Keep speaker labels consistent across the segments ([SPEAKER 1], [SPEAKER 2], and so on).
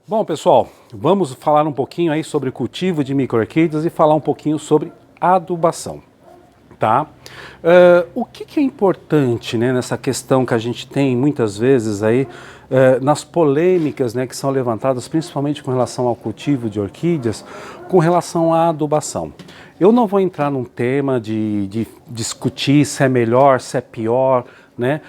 [SPEAKER 1] Bom, pessoal, vamos falar um pouquinho aí sobre cultivo de micro-orquídeas e falar um pouquinho sobre adubação, tá? O que é importante, né, nessa questão que a gente tem muitas vezes aí, nas polêmicas, né, que são levantadas principalmente com relação ao cultivo de orquídeas, com relação à adubação. Eu não vou entrar num tema de discutir se é melhor, se é pior, né?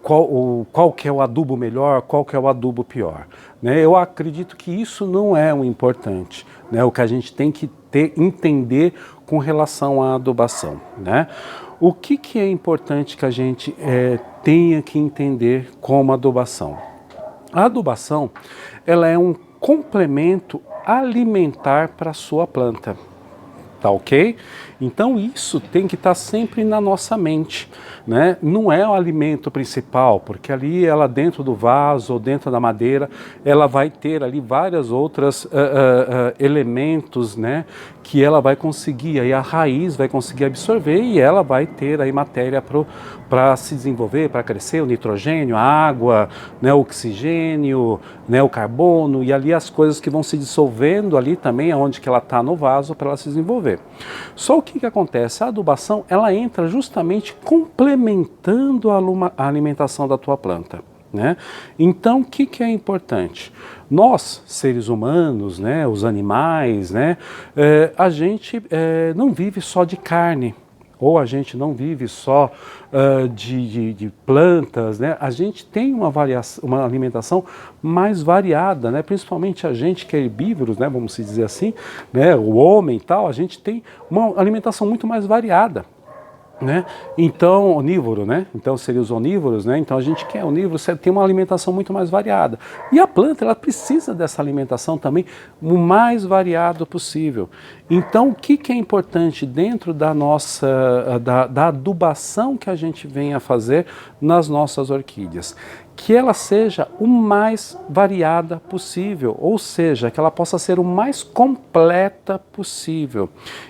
[SPEAKER 1] Qual que é o adubo melhor, qual que é o adubo pior. Né? Eu acredito que isso não é o importante, né? O que a gente tem que entender com relação à adubação. Né? O que é importante que a gente tenha que entender como adubação? A adubação, ela é um complemento alimentar para a sua planta. Tá ok? Então isso tem que estar sempre na nossa mente, né? Não é o alimento principal, porque ali ela dentro do vaso ou dentro da madeira, ela vai ter ali várias outras elementos, né? Que ela vai conseguir, aí a raiz vai conseguir absorver e ela vai ter aí matéria para se desenvolver, para crescer, o nitrogênio, a água, né, o oxigênio, né, o carbono e ali as coisas que vão se dissolvendo ali também, aonde que ela está no vaso para ela se desenvolver. Só o que acontece? A adubação ela entra justamente complementando a alimentação da tua planta. Né? Então, o que é importante? Nós, seres humanos, né, os animais, né, a gente não vive só de carne, ou a gente não vive só de plantas, né? A gente tem uma alimentação mais variada, né? Principalmente a gente que é herbívoros, né? Vamos dizer assim, né? O homem e tal, a gente tem uma alimentação muito mais variada. Né? Então, onívoro, né? Então seria os onívoros, né? Então a gente quer onívoro, você tem uma alimentação muito mais variada. E a planta, ela precisa dessa alimentação também o mais variado possível. Então, o que é importante dentro da nossa, da adubação que a gente vem a fazer nas nossas orquídeas? Que ela seja o mais variada possível, ou seja, que ela possa ser o mais completa possível,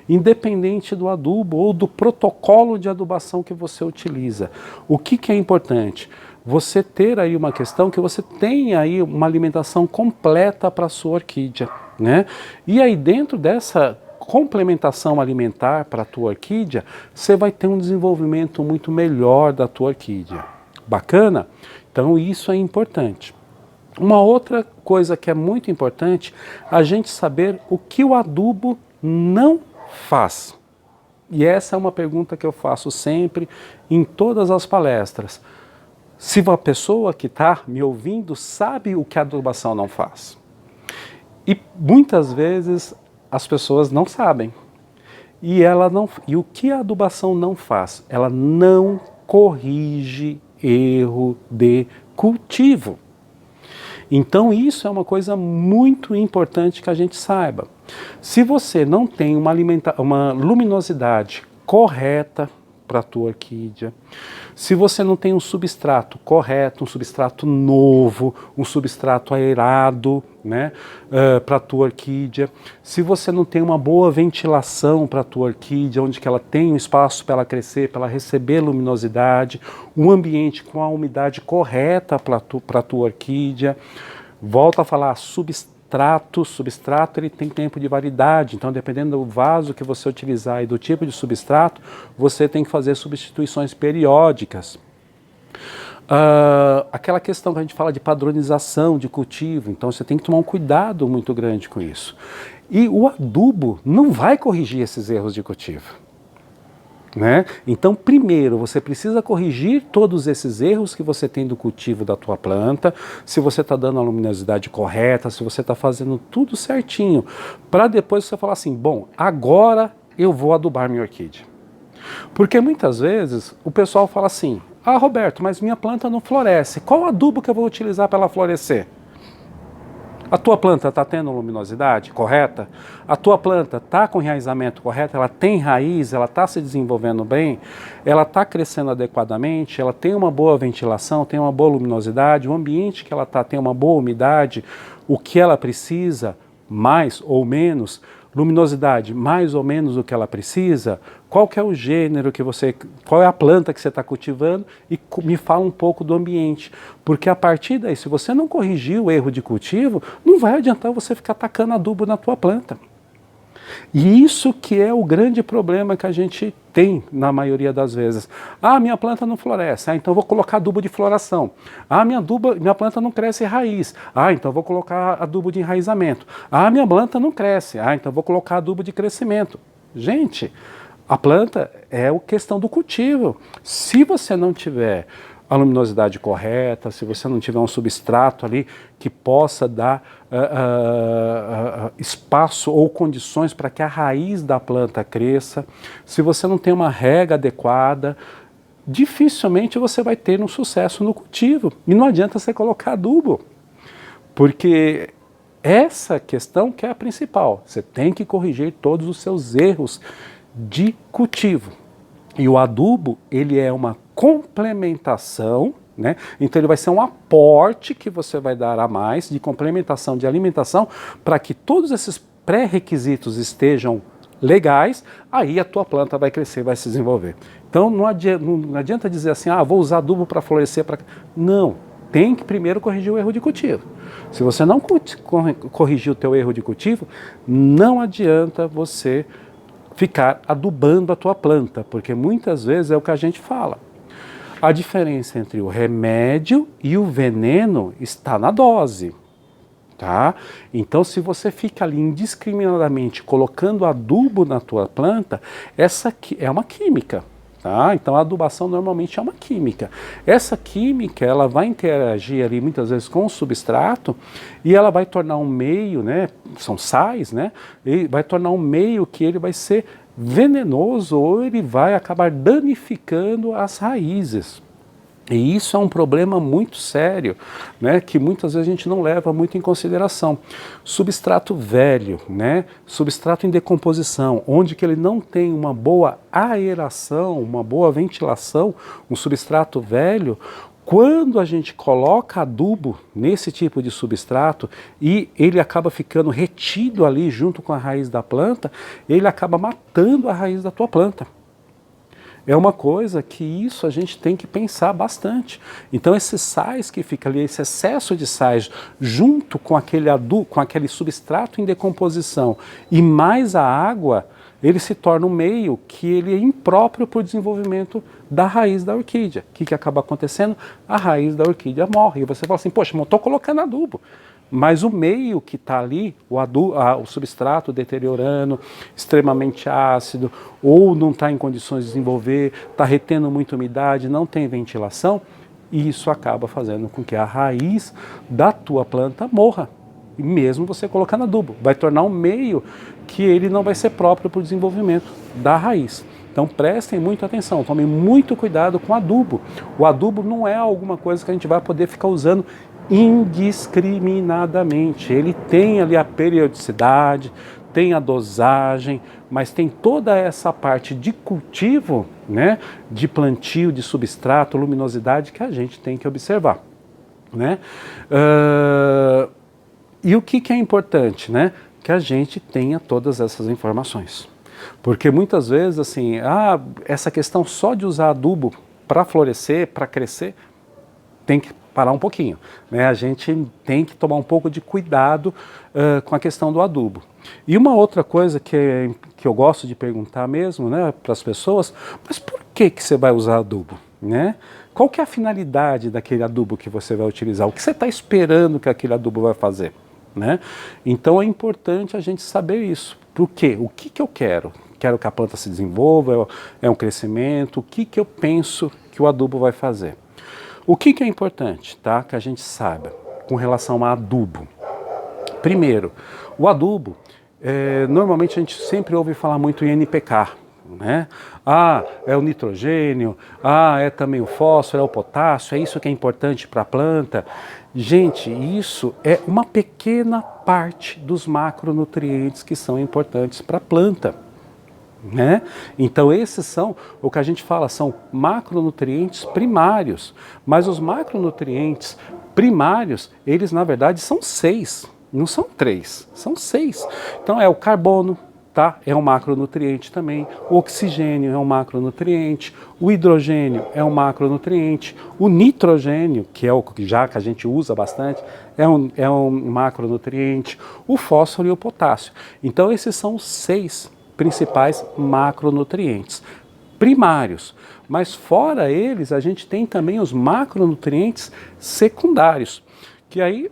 [SPEAKER 1] independente do adubo ou do protocolo de adubação que você utiliza. O que é importante? Você ter aí uma questão que você tenha aí uma alimentação completa para a sua orquídea, né? E aí dentro dessa complementação alimentar para a tua orquídea, você vai ter um desenvolvimento muito melhor da tua orquídea. Bacana? Então isso é importante. Uma outra coisa que é muito importante, a gente saber o que o adubo não faz. E essa é uma pergunta que eu faço sempre em todas as palestras. Se uma pessoa que está me ouvindo sabe o que a adubação não faz. E muitas vezes as pessoas não sabem. E o que a adubação não faz? Ela não corrige erro de cultivo. Então isso é uma coisa muito importante que a gente saiba. Se você não tem uma luminosidade correta para a tua orquídea, se você não tem um substrato correto, um substrato novo, um substrato aerado, né, para a tua orquídea, se você não tem uma boa ventilação para a tua orquídea, onde que ela tem um espaço para ela crescer, para ela receber luminosidade, um ambiente com a umidade correta para a tua orquídea, volto a falar, substrato ele tem tempo de validade, então dependendo do vaso que você utilizar e do tipo de substrato, você tem que fazer substituições periódicas. Aquela questão que a gente fala de padronização de cultivo, então você tem que tomar um cuidado muito grande com isso. E o adubo não vai corrigir esses erros de cultivo. Né? Então, primeiro, você precisa corrigir todos esses erros que você tem do cultivo da tua planta, se você está dando a luminosidade correta, se você está fazendo tudo certinho, para depois você falar assim, bom, agora eu vou adubar minha orquídea. Porque muitas vezes o pessoal fala assim, ah, Roberto, mas minha planta não floresce, qual adubo que eu vou utilizar para ela florescer? A tua planta está tendo luminosidade correta? A tua planta está com enraizamento correto? Ela tem raiz? Ela está se desenvolvendo bem? Ela está crescendo adequadamente? Ela tem uma boa ventilação? Tem uma boa luminosidade? O ambiente que ela está tem uma boa umidade? O que ela precisa, mais ou menos? luminosidade mais ou menos o que ela precisa, qual que é o gênero que você, qual é a planta que você está cultivando e me fala um pouco do ambiente. Porque a partir daí, se você não corrigir o erro de cultivo, não vai adiantar você ficar tacando adubo na tua planta. E isso que é o grande problema que a gente tem na maioria das vezes. Ah, minha planta não floresce, então eu vou colocar adubo de floração. Ah, minha planta não cresce raiz, então eu vou colocar adubo de enraizamento. Ah, minha planta não cresce, então eu vou colocar adubo de crescimento. Gente, a planta é a questão do cultivo. Se você não tiver a luminosidade correta, se você não tiver um substrato ali que possa dar espaço ou condições para que a raiz da planta cresça, se você não tem uma rega adequada, dificilmente você vai ter um sucesso no cultivo. E não adianta você colocar adubo, porque essa questão que é a principal. Você tem que corrigir todos os seus erros de cultivo. E o adubo, ele é uma complementação, né? Então ele vai ser um aporte que você vai dar a mais de complementação de alimentação para que todos esses pré-requisitos estejam legais, aí a tua planta vai crescer, vai se desenvolver. Então não adianta dizer assim, vou usar adubo para florescer. Não, tem que primeiro corrigir o erro de cultivo. Se você não corrigir o teu erro de cultivo, não adianta você ficar adubando a tua planta, porque muitas vezes é o que a gente fala. A diferença entre o remédio e o veneno está na dose, tá? Então, se você fica ali indiscriminadamente colocando adubo na tua planta, essa é uma química, tá? Então, a adubação normalmente é uma química. Essa química, ela vai interagir ali muitas vezes com o substrato e ela vai tornar um meio, né? São sais, né? E vai tornar um meio que ele vai ser venenoso ou ele vai acabar danificando as raízes. E isso é um problema muito sério, né, que muitas vezes a gente não leva muito em consideração. Substrato velho, né, substrato em decomposição, onde que ele não tem uma boa aeração, uma boa ventilação, um substrato velho, quando a gente coloca adubo nesse tipo de substrato e ele acaba ficando retido ali junto com a raiz da planta, ele acaba matando a raiz da tua planta. É uma coisa que isso a gente tem que pensar bastante. Então esses sais que fica ali, esse excesso de sais junto com aquele adubo, com aquele substrato em decomposição e mais a água, ele se torna um meio que ele é impróprio para o desenvolvimento da raiz da orquídea. O que acaba acontecendo? A raiz da orquídea morre. E você fala assim, poxa, mas eu estou colocando adubo. Mas o meio que está ali, o substrato deteriorando, extremamente ácido, ou não está em condições de desenvolver, está retendo muita umidade, não tem ventilação, e isso acaba fazendo com que a raiz da tua planta morra. E mesmo você colocando adubo, vai tornar um meio que ele não vai ser próprio para o desenvolvimento da raiz. Então prestem muita atenção, tomem muito cuidado com o adubo. O adubo não é alguma coisa que a gente vai poder ficar usando indiscriminadamente. Ele tem ali a periodicidade, tem a dosagem, mas tem toda essa parte de cultivo, né, de plantio, de substrato, luminosidade que a gente tem que observar, né? E o que é importante, né? Que a gente tenha todas essas informações. Porque muitas vezes, assim, essa questão só de usar adubo para florescer, para crescer, tem que parar um pouquinho, né? A gente tem que tomar um pouco de cuidado com a questão do adubo. E uma outra coisa que eu gosto de perguntar mesmo, né, para as pessoas, mas por que você vai usar adubo, né? Qual que é a finalidade daquele adubo que você vai utilizar? O que você está esperando que aquele adubo vai fazer, né? Então é importante a gente saber isso. Por quê? O que eu quero? Quero que a planta se desenvolva, é um crescimento, o que eu penso que o adubo vai fazer? O que é importante, tá? Que a gente saiba com relação a adubo. Primeiro, o adubo, normalmente a gente sempre ouve falar muito em NPK, né? É o nitrogênio, é também o fósforo, é o potássio, é isso que é importante para a planta. Gente, isso é uma pequena parte dos macronutrientes que são importantes para a planta, né? Então esses são o que a gente fala, são macronutrientes primários, mas os macronutrientes primários, eles na verdade são 6, Não são 3, são 6. Então é o carbono, tá? É um macronutriente também. O oxigênio é um macronutriente. O hidrogênio é um macronutriente. O nitrogênio, que é o que já que a gente usa bastante, é um macronutriente. O fósforo e o potássio. Então esses são os 6 principais macronutrientes primários. Mas fora eles, a gente tem também os macronutrientes secundários, que aí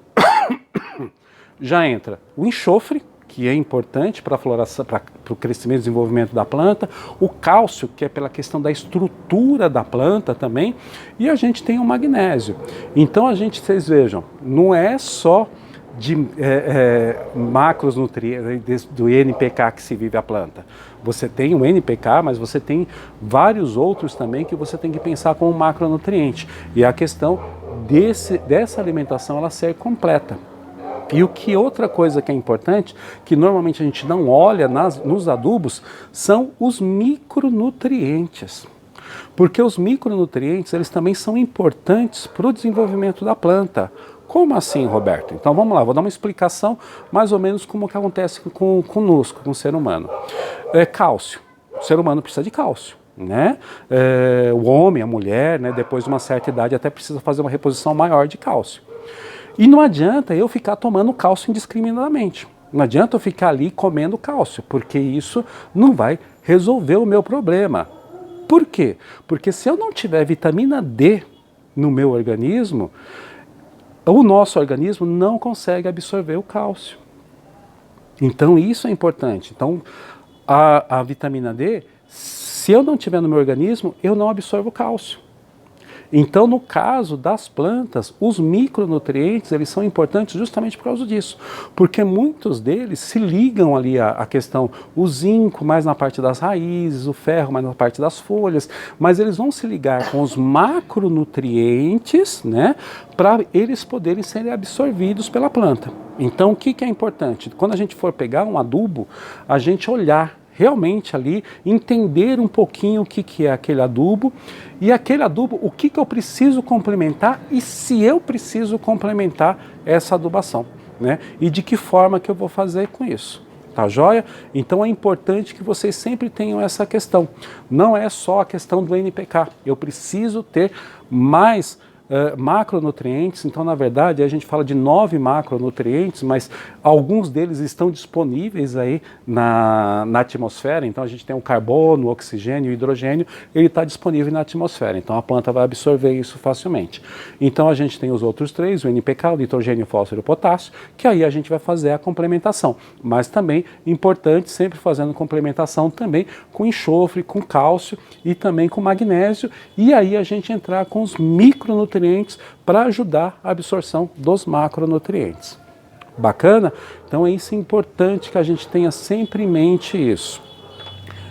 [SPEAKER 1] já entra o enxofre, que é importante para a floração, para o crescimento e desenvolvimento da planta, o cálcio, que é pela questão da estrutura da planta também, e a gente tem o magnésio. Então vocês vejam, não é só de macros nutrientes do NPK que se vive a planta. Você tem o NPK, mas você tem vários outros também que você tem que pensar como macronutriente. E a questão dessa alimentação ela ser completa. E outra coisa que é importante, que normalmente a gente não olha nos adubos, são os micronutrientes. Porque os micronutrientes eles também são importantes para o desenvolvimento da planta. Como assim, Roberto? Então vamos lá, vou dar uma explicação mais ou menos como que acontece conosco, com o ser humano. Cálcio. O ser humano precisa de cálcio. Né? O homem, a mulher, né, depois de uma certa idade até precisa fazer uma reposição maior de cálcio. E não adianta eu ficar tomando cálcio indiscriminadamente. Não adianta eu ficar ali comendo cálcio, porque isso não vai resolver o meu problema. Por quê? Porque se eu não tiver vitamina D no meu organismo, o nosso organismo não consegue absorver o cálcio. Então isso é importante. Então a vitamina D, se eu não tiver no meu organismo, eu não absorvo o cálcio. Então, no caso das plantas, os micronutrientes eles são importantes justamente por causa disso, porque muitos deles se ligam ali à questão, o zinco mais na parte das raízes, o ferro mais na parte das folhas, mas eles vão se ligar com os macronutrientes, né, para eles poderem ser absorvidos pela planta. Então, o que é importante? Quando a gente for pegar um adubo, a gente olhar realmente ali, entender um pouquinho o que é aquele adubo e aquele adubo, o que eu preciso complementar e se eu preciso complementar essa adubação, né? E de que forma que eu vou fazer com isso. Tá joia? Então é importante que vocês sempre tenham essa questão. Não é só a questão do NPK. Eu preciso ter mais macronutrientes. Então, na verdade, a gente fala de 9 macronutrientes, mas alguns deles estão disponíveis aí na atmosfera. Então, a gente tem o carbono, o oxigênio, o hidrogênio, ele está disponível na atmosfera. Então, a planta vai absorver isso facilmente. Então, a gente tem os outros 3, o NPK, o nitrogênio, o fósforo e o potássio, que aí a gente vai fazer a complementação. Mas também importante, sempre fazendo complementação também com enxofre, com cálcio e também com magnésio. E aí a gente entrar com os micronutrientes para ajudar a absorção dos macronutrientes. Bacana? Então é isso importante que a gente tenha sempre em mente isso.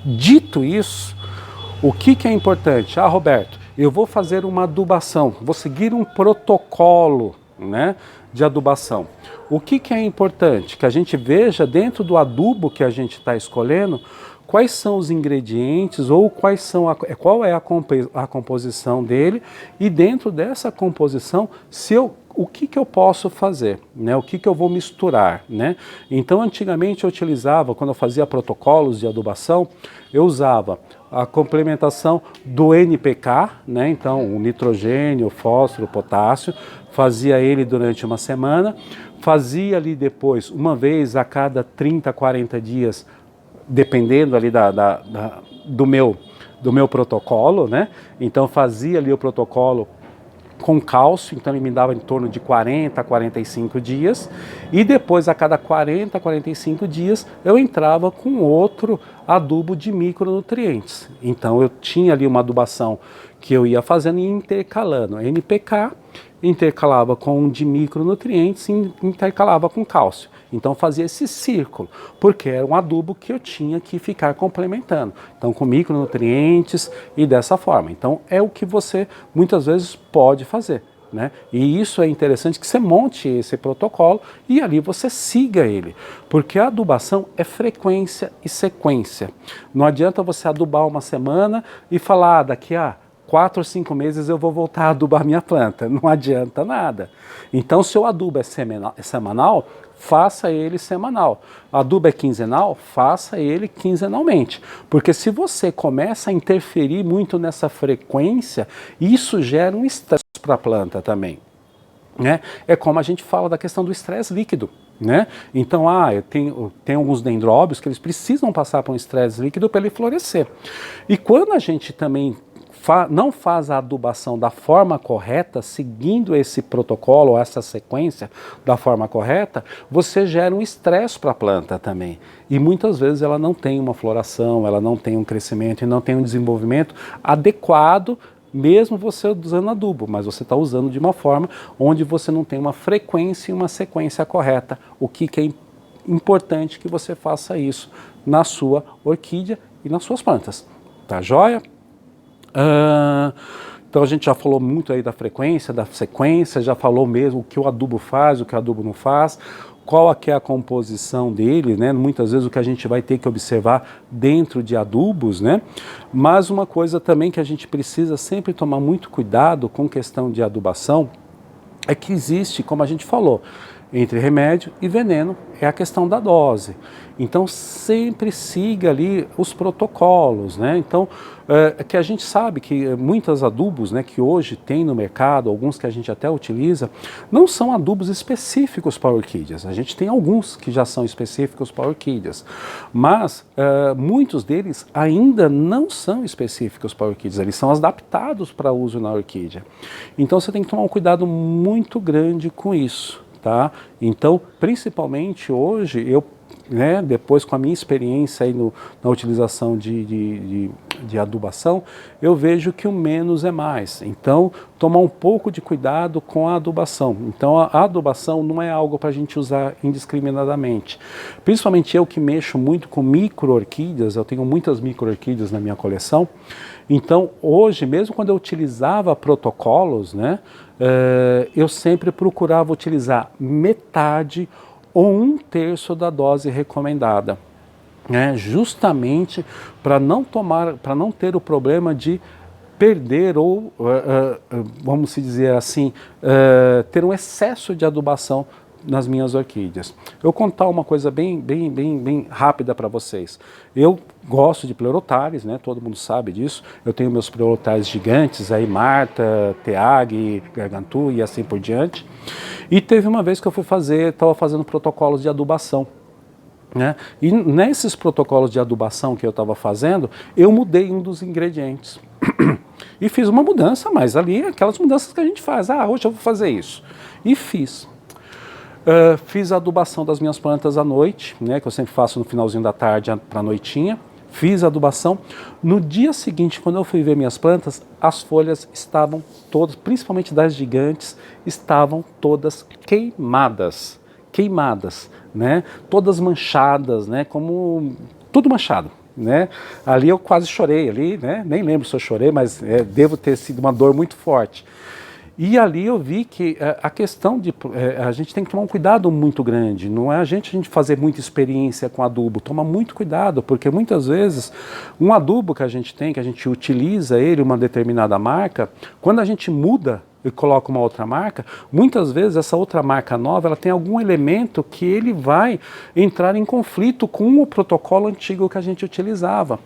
[SPEAKER 1] Dito isso, o que é importante? Ah, Roberto, eu vou fazer uma adubação, vou seguir um protocolo, né, de adubação. O que é importante? Que a gente veja dentro do adubo que a gente está escolhendo quais são os ingredientes ou qual é a composição dele e dentro dessa composição o que eu posso fazer, né? O que eu vou misturar, né? Então antigamente eu utilizava, quando eu fazia protocolos de adubação, eu usava a complementação do NPK, né? Então o nitrogênio, o fósforo, o potássio, fazia ele durante uma semana, fazia ali depois, uma vez a cada 30, 40 dias, dependendo ali do meu protocolo, né? Então fazia ali o protocolo com cálcio, então ele me dava em torno de 40 a 45 dias, e depois a cada 40 a 45 dias eu entrava com outro adubo de micronutrientes. Então eu tinha ali uma adubação que eu ia fazendo e intercalando NPK, intercalava com um de micronutrientes e intercalava com cálcio. Então fazia esse círculo, porque era um adubo que eu tinha que ficar complementando. Então com micronutrientes e dessa forma. Então é o que você muitas vezes pode fazer, né? E isso é interessante que você monte esse protocolo e ali você siga ele. Porque a adubação é frequência e sequência. Não adianta você adubar uma semana e falar daqui a 4 ou 5 meses eu vou voltar a adubar minha planta. Não adianta nada. Então se o adubo é semanal, faça ele semanal. Adubo é quinzenal, faça ele quinzenalmente. Porque se você começa a interferir muito nessa frequência, isso gera um estresse para a planta também. Né? É como a gente fala da questão do estresse líquido. Né? Então, eu tenho alguns dendróbios que eles precisam passar por um estresse líquido para ele florescer. E quando a gente também não faz a adubação da forma correta, seguindo esse protocolo, essa sequência da forma correta, você gera um estresse para a planta também. E muitas vezes ela não tem uma floração, ela não tem um crescimento e não tem um desenvolvimento adequado, mesmo você usando adubo, mas você está usando de uma forma onde você não tem uma frequência e uma sequência correta. O que é importante que você faça isso na sua orquídea e nas suas plantas. Tá joia? Então a gente já falou muito aí da frequência, da sequência, já falou mesmo o que o adubo faz, o que o adubo não faz, qual é a composição dele, né? Muitas vezes o que a gente vai ter que observar dentro de adubos, né? Mas uma coisa também que a gente precisa sempre tomar muito cuidado com questão de adubação é que existe, como a gente falou, entre remédio e veneno, é a questão da dose. Então sempre siga ali os protocolos, né? Então, que a gente sabe que muitos adubos, né, que hoje tem no mercado, alguns que a gente até utiliza, não são adubos específicos para orquídeas. A gente tem alguns que já são específicos para orquídeas, mas muitos deles ainda não são específicos para orquídeas, eles são adaptados para uso na orquídea. Então você tem que tomar um cuidado muito grande com isso. Tá? Então, principalmente hoje, depois com a minha experiência aí na utilização de adubação, eu vejo que o menos é mais. Então, tomar um pouco de cuidado com a adubação. Então, a adubação não é algo para a gente usar indiscriminadamente. Principalmente eu que mexo muito com micro-orquídeas, eu tenho muitas micro-orquídeas na minha coleção. Então, hoje, mesmo quando eu utilizava protocolos, né, eu sempre procurava utilizar metade ou 1/3 da dose recomendada, né, justamente para não ter o problema de perder ou, vamos dizer assim, ter um excesso de adubação nas minhas orquídeas. Eu vou contar uma coisa bem rápida para vocês. Eu gosto de pleurotares, né? Todo mundo sabe disso. Eu tenho meus pleurotares gigantes, aí Marta, Teag, Gargantua e assim por diante. E teve uma vez que eu estava fazendo protocolos de adubação. Né? E nesses protocolos de adubação que eu estava fazendo, eu mudei um dos ingredientes. E fiz uma mudança, mas ali aquelas mudanças que a gente faz. Hoje eu vou fazer isso. E fiz. Fiz a adubação das minhas plantas à noite, né, que eu sempre faço no finalzinho da tarde para a noitinha. Fiz a adubação. No dia seguinte, quando eu fui ver minhas plantas, as folhas estavam todas, principalmente das gigantes, estavam todas queimadas. Queimadas, né? Todas manchadas, né? Como tudo manchado. Né? Ali eu quase chorei, ali, né? Nem lembro se eu chorei, mas devo ter sido uma dor muito forte. E ali eu vi que a questão de... a gente tem que tomar um cuidado muito grande, não é a gente fazer muita experiência com adubo, toma muito cuidado, porque muitas vezes um adubo que a gente tem, que a gente utiliza ele, uma determinada marca, quando a gente muda e coloca uma outra marca, muitas vezes essa outra marca nova, ela tem algum elemento que ele vai entrar em conflito com o protocolo antigo que a gente utilizava.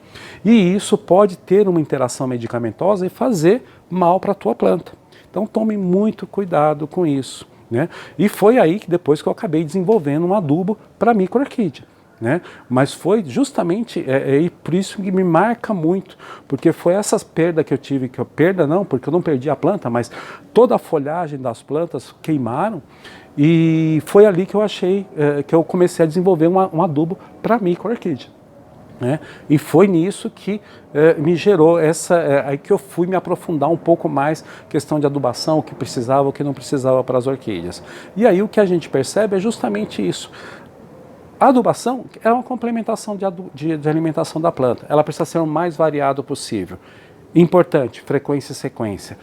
[SPEAKER 1] E isso pode ter uma interação medicamentosa e fazer mal para a tua planta. Então tome muito cuidado com isso, né? E foi aí que depois que eu acabei desenvolvendo um adubo para micro-orquídea, né? Mas foi justamente por isso que me marca muito, porque foi essas perdas que eu tive, perda não, porque eu não perdi a planta, mas toda a folhagem das plantas queimaram, e foi ali que eu achei, que eu comecei a desenvolver um adubo para micro-orquídea. Né? E foi nisso que me gerou aí que eu fui me aprofundar um pouco mais questão de adubação, o que precisava, o que não precisava para as orquídeas. E aí o que a gente percebe é justamente isso. A adubação é uma complementação de alimentação da planta. Ela precisa ser o mais variado possível. Importante, frequência e sequência.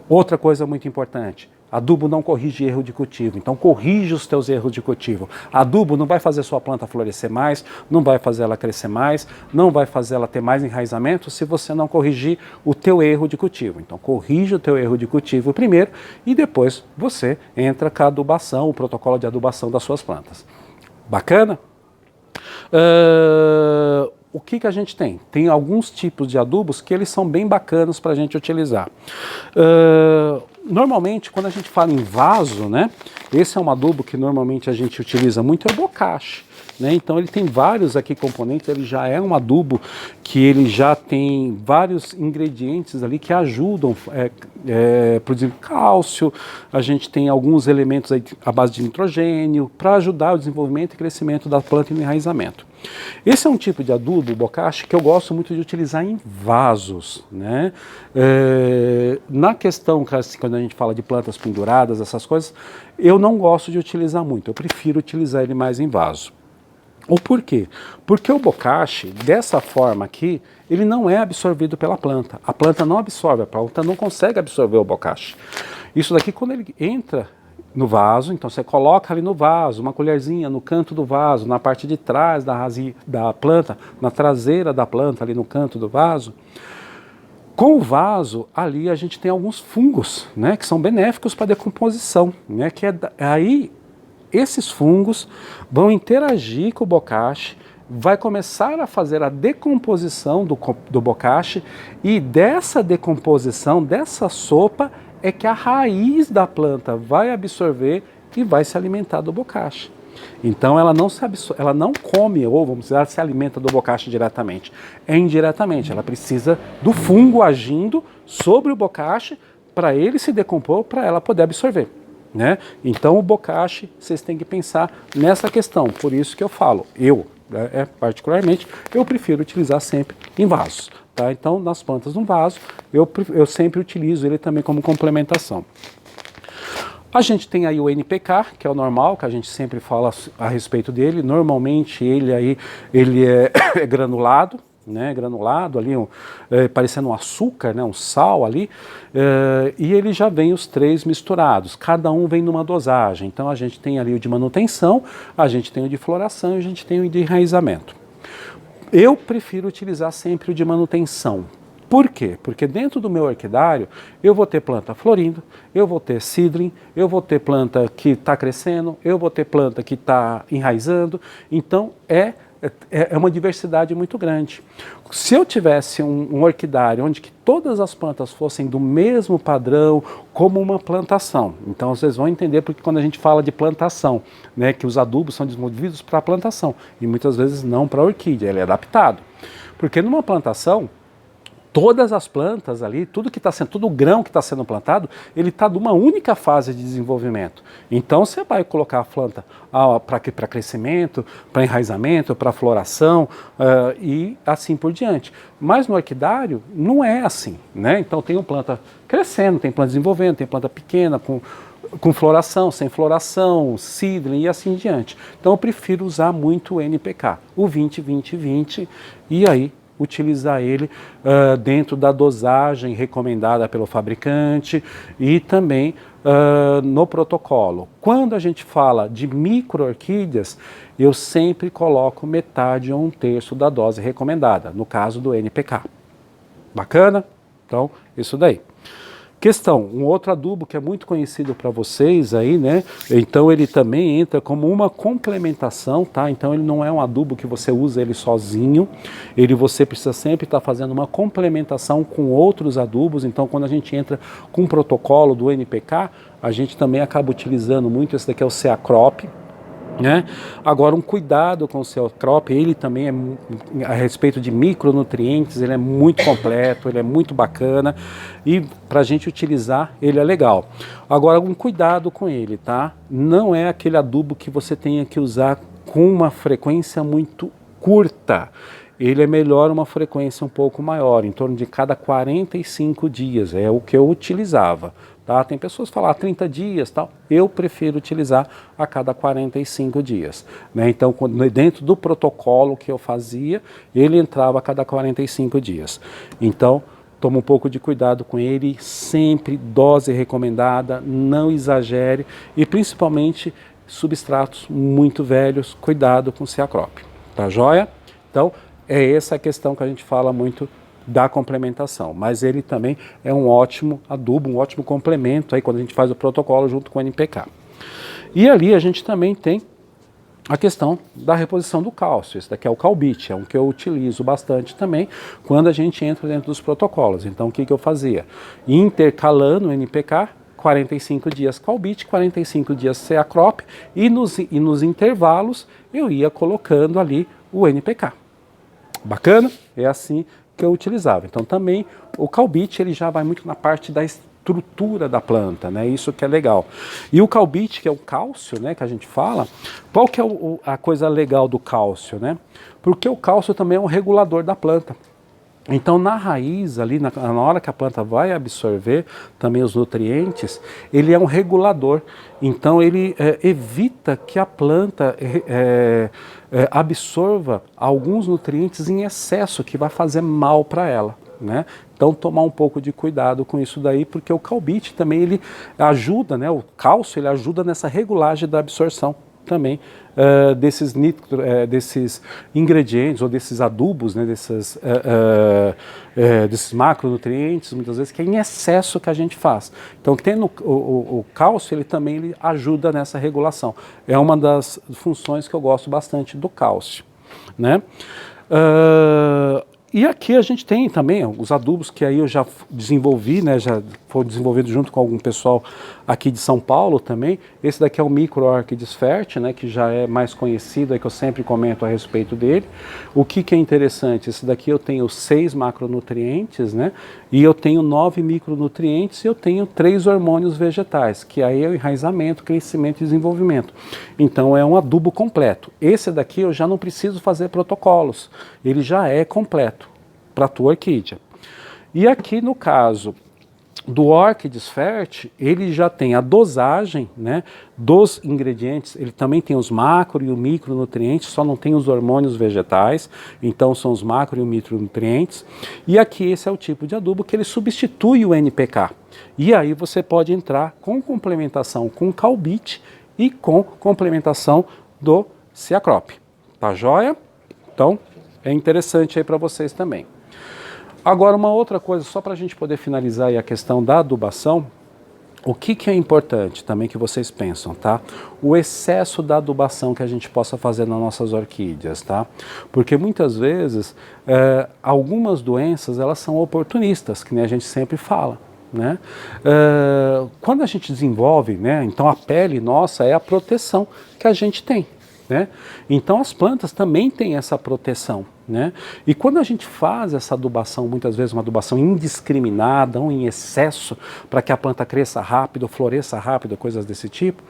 [SPEAKER 1] Outra coisa muito importante, Adubo não corrige erro de cultivo, então corrige os teus erros de cultivo. Adubo não vai fazer sua planta florescer mais, não vai fazer ela crescer mais, não vai fazer ela ter mais enraizamento se você não corrigir o teu erro de cultivo. Então corrige o teu erro de cultivo primeiro e depois você entra com a adubação, o protocolo de adubação das suas plantas. Bacana? O que a gente tem? Tem alguns tipos de adubos que eles são bem bacanas para a gente utilizar. Normalmente, quando a gente fala em vaso, né, esse é um adubo que normalmente a gente utiliza muito, é o bocache. Né? Então ele tem vários aqui componentes, ele já é um adubo que ele já tem vários ingredientes ali que ajudam a produzir cálcio, a gente tem alguns elementos aí à base de nitrogênio para ajudar o desenvolvimento e crescimento da planta e no enraizamento. Esse é um tipo de adubo, bocache, que eu gosto muito de utilizar em vasos. Né? Na questão, quando a gente fala de plantas penduradas, essas coisas, eu não gosto de utilizar muito, eu prefiro utilizar ele mais em vaso. O porquê? Porque o bocache, dessa forma aqui, ele não é absorvido pela planta. A planta não absorve, a planta não consegue absorver o bocache. Isso daqui, quando ele entra no vaso, então você coloca ali no vaso, uma colherzinha no canto do vaso, na parte de trás da planta, na traseira da planta, ali no canto do vaso. Com o vaso, ali a gente tem alguns fungos, né, que são benéficos para a decomposição, né, que aí esses fungos vão interagir com o bocache, vai começar a fazer a decomposição do bocache e dessa decomposição, dessa sopa, é que a raiz da planta vai absorver e vai se alimentar do bocache. Então ela não come, ou vamos dizer, ela se alimenta do bocache diretamente. É indiretamente, ela precisa do fungo agindo sobre o bocache para ele se decompor, para ela poder absorver. Né? Então o bocache, vocês têm que pensar nessa questão, por isso que eu falo, particularmente, eu prefiro utilizar sempre em vasos. Tá? Então nas plantas no vaso, eu sempre utilizo ele também como complementação. A gente tem aí o NPK, que é o normal, que a gente sempre fala a respeito dele, normalmente ele é granulado, né, granulado ali, parecendo um açúcar, né, um sal ali, e ele já vem os três misturados, cada um vem numa dosagem. Então a gente tem ali o de manutenção, a gente tem o de floração e a gente tem o de enraizamento. Eu prefiro utilizar sempre o de manutenção. Por quê? Porque dentro do meu orquidário eu vou ter planta florindo, eu vou ter seedling, eu vou ter planta que está crescendo, eu vou ter planta que está enraizando, então é uma diversidade muito grande. Se eu tivesse um orquidário onde que todas as plantas fossem do mesmo padrão, como uma plantação, então vocês vão entender porque quando a gente fala de plantação, né, que os adubos são desenvolvidos para a plantação e muitas vezes não para a orquídea, ele é adaptado. Porque numa plantação, todas as plantas ali, todo o grão que está sendo plantado, ele está numa única fase de desenvolvimento. Então você vai colocar a planta para crescimento, para enraizamento, para floração e assim por diante. Mas no orquidário não é assim, né? Então tem uma planta crescendo, tem planta desenvolvendo, tem planta pequena com floração, sem floração, seedling e assim diante. Então eu prefiro usar muito o NPK, o 20-20-20 e aí utilizar ele dentro da dosagem recomendada pelo fabricante e também no protocolo. Quando a gente fala de micro-orquídeas, eu sempre coloco metade ou 1/3 da dose recomendada, no caso do NPK. Bacana? Então, isso daí. Questão, um outro adubo que é muito conhecido para vocês aí, né? Então ele também entra como uma complementação, tá? Então ele não é um adubo que você usa ele sozinho, você precisa sempre estar fazendo uma complementação com outros adubos. Então quando a gente entra com o protocolo do NPK, a gente também acaba utilizando muito, esse daqui é o Ceacrop, né? Agora um cuidado com o Ceacrop, ele também é a respeito de micronutrientes, ele é muito completo, ele é muito bacana e para a gente utilizar ele é legal. Agora um cuidado com ele, tá? Não é aquele adubo que você tenha que usar com uma frequência muito curta. Ele é melhor uma frequência um pouco maior, em torno de cada 45 dias, é o que eu utilizava. Tá? Tem pessoas que falam 30 dias, tal. Eu prefiro utilizar a cada 45 dias. Né? Então, dentro do protocolo que eu fazia, ele entrava a cada 45 dias. Então, toma um pouco de cuidado com ele, sempre dose recomendada, não exagere e principalmente substratos muito velhos, cuidado com o Ceacrop, tá joia? Então é essa a questão que a gente fala muito da complementação, mas ele também é um ótimo adubo, um ótimo complemento aí quando a gente faz o protocolo junto com o NPK. E ali a gente também tem a questão da reposição do cálcio. Esse daqui é o Calbit, é um que eu utilizo bastante também quando a gente entra dentro dos protocolos. Então o que eu fazia? Intercalando o NPK, 45 dias Calbit, 45 dias Ceacrop e nos intervalos eu ia colocando ali o NPK. Bacana? É assim que eu utilizava. Então também o Calbit ele já vai muito na parte da estrutura da planta, né? Isso que é legal. E o Calbit, que é o cálcio, né, que a gente fala, qual que é a coisa legal do cálcio, né? Porque o cálcio também é um regulador da planta. Então na raiz ali, na hora que a planta vai absorver também os nutrientes, ele é um regulador. Então ele evita que a planta absorva alguns nutrientes em excesso, que vai fazer mal para ela, né? Então tomar um pouco de cuidado com isso daí, porque o Calbit também ele ajuda, né? O cálcio ele ajuda nessa regulagem da absorção também desses ingredientes ou desses adubos, né? Desses macronutrientes, muitas vezes, que é em excesso que a gente faz. Então tendo o cálcio, ele também ele ajuda nessa regulação. É uma das funções que eu gosto bastante do cálcio, né? E aqui a gente tem também os adubos que aí eu já desenvolvi, né, já foi desenvolvido junto com algum pessoal aqui de São Paulo também. Esse daqui é o Micro Orchids Fert, né, que já é mais conhecido, é que eu sempre comento a respeito dele. O que é interessante, esse daqui eu tenho 6 macronutrientes, né, e eu tenho 9 micronutrientes e eu tenho 3 hormônios vegetais, que aí é o enraizamento, crescimento e desenvolvimento. Então é um adubo completo. Esse daqui eu já não preciso fazer protocolos, ele já é completo para a tua orquídea. E aqui no caso do Orchids Fert, ele já tem a dosagem, né, dos ingredientes, ele também tem os macro e o micronutrientes, só não tem os hormônios vegetais, então são os macro e os micronutrientes. E aqui esse é o tipo de adubo que ele substitui o NPK. E aí você pode entrar com complementação com Calbit e com complementação do Ceacrop. Tá joia? Então é interessante aí para vocês também. Agora, uma outra coisa, só para a gente poder finalizar aí a questão da adubação, o que é importante também que vocês pensam, tá? O excesso da adubação que a gente possa fazer nas nossas orquídeas, tá? Porque muitas vezes, algumas doenças, elas são oportunistas, que nem a gente sempre fala, né? Quando a gente desenvolve, né? Então a pele nossa é a proteção que a gente tem, né? Então as plantas também têm essa proteção, né? E quando a gente faz essa adubação, muitas vezes uma adubação indiscriminada ou em excesso, para que a planta cresça rápido, floresça rápido, coisas desse tipo,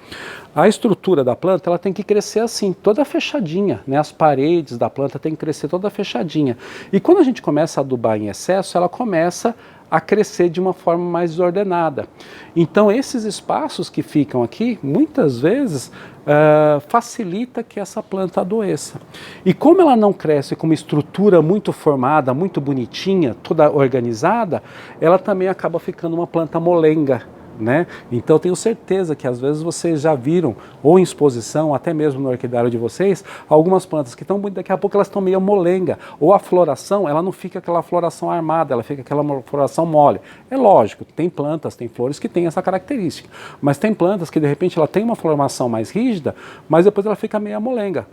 [SPEAKER 1] a estrutura da planta ela tem que crescer assim, toda fechadinha, né? As paredes da planta tem que crescer toda fechadinha. E quando a gente começa a adubar em excesso, ela começa a crescer de uma forma mais desordenada. Então esses espaços que ficam aqui, muitas vezes, facilita que essa planta adoeça. E como ela não cresce com uma estrutura muito formada, muito bonitinha, toda organizada, ela também acaba ficando uma planta molenga, né? Então eu tenho certeza que às vezes vocês já viram, ou em exposição, até mesmo no orquidário de vocês, algumas plantas que estão bonitas, daqui a pouco elas estão meio molenga, ou a floração, ela não fica aquela floração armada, ela fica aquela floração mole. É lógico, tem plantas, tem flores que têm essa característica, mas tem plantas que de repente ela tem uma formação mais rígida, mas depois ela fica meio molenga.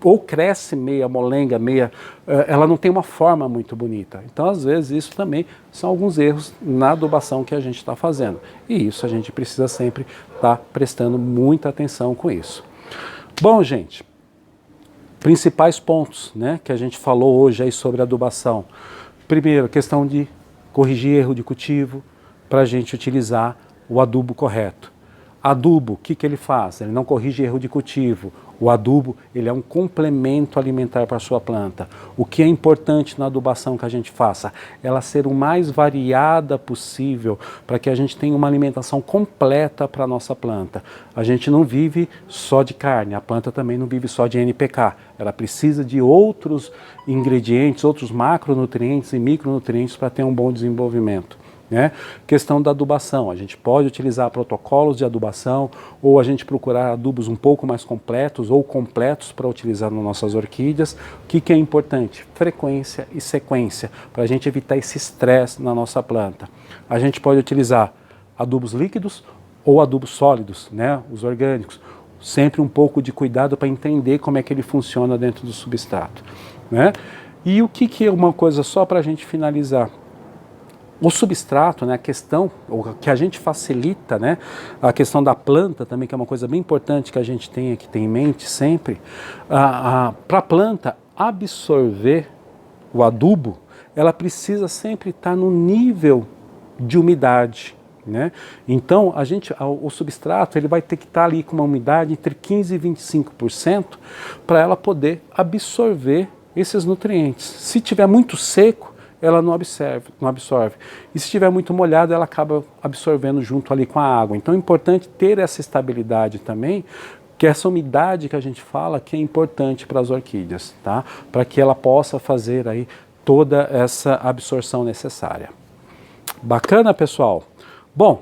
[SPEAKER 1] Ou cresce meia molenga, ela não tem uma forma muito bonita. Então, às vezes, isso também são alguns erros na adubação que a gente está fazendo. E isso a gente precisa sempre estar prestando muita atenção com isso. Bom, gente, principais pontos, né, que a gente falou hoje aí sobre adubação. Primeiro, questão de corrigir erro de cultivo para a gente utilizar o adubo correto. Adubo, o que ele faz? Ele não corrige erro de cultivo. O adubo, ele é um complemento alimentar para a sua planta. O que é importante na adubação que a gente faça? Ela ser o mais variada possível para que a gente tenha uma alimentação completa para a nossa planta. A gente não vive só de carne, a planta também não vive só de NPK. Ela precisa de outros ingredientes, outros macronutrientes e micronutrientes para ter um bom desenvolvimento. Né? Questão da adubação, a gente pode utilizar protocolos de adubação ou a gente procurar adubos um pouco mais completos ou completos para utilizar nas nossas orquídeas. O que é importante? Frequência e sequência, para a gente evitar esse estresse na nossa planta. A gente pode utilizar adubos líquidos ou adubos sólidos, né? Os orgânicos. Sempre um pouco de cuidado para entender como é que ele funciona dentro do substrato. Né? E o que é uma coisa só para a gente finalizar? O substrato, né, a questão, que a gente facilita, né, a questão da planta também, que é uma coisa bem importante que a gente tem que ter em mente sempre, para a planta absorver o adubo, ela precisa sempre estar no nível de umidade. Né? Então, o substrato ele vai ter que estar ali com uma umidade entre 15% e 25% para ela poder absorver esses nutrientes. Se tiver muito seco, ela não absorve. E se estiver muito molhada, ela acaba absorvendo junto ali com a água. Então é importante ter essa estabilidade também, que essa umidade que a gente fala que é importante para as orquídeas, tá? Para que ela possa fazer aí toda essa absorção necessária. Bacana, pessoal? Bom,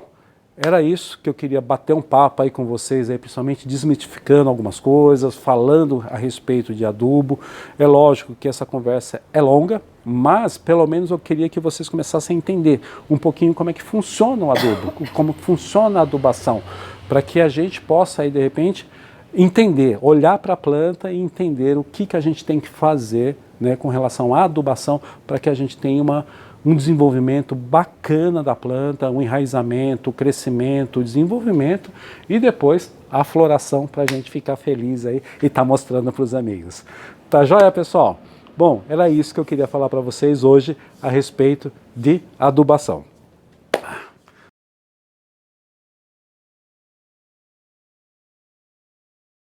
[SPEAKER 1] era isso que eu queria bater um papo aí com vocês, aí, principalmente desmitificando algumas coisas, falando a respeito de adubo. É lógico que essa conversa é longa, mas pelo menos eu queria que vocês começassem a entender um pouquinho como é que funciona o adubo, como funciona a adubação, para que a gente possa aí de repente entender, olhar para a planta e entender o que a gente tem que fazer, né, com relação à adubação, para que a gente tenha um desenvolvimento bacana da planta, um enraizamento, o crescimento, o desenvolvimento e depois a floração para a gente ficar feliz aí e estar mostrando para os amigos. Tá joia, pessoal? Bom, era isso que eu queria falar para vocês hoje a respeito de adubação.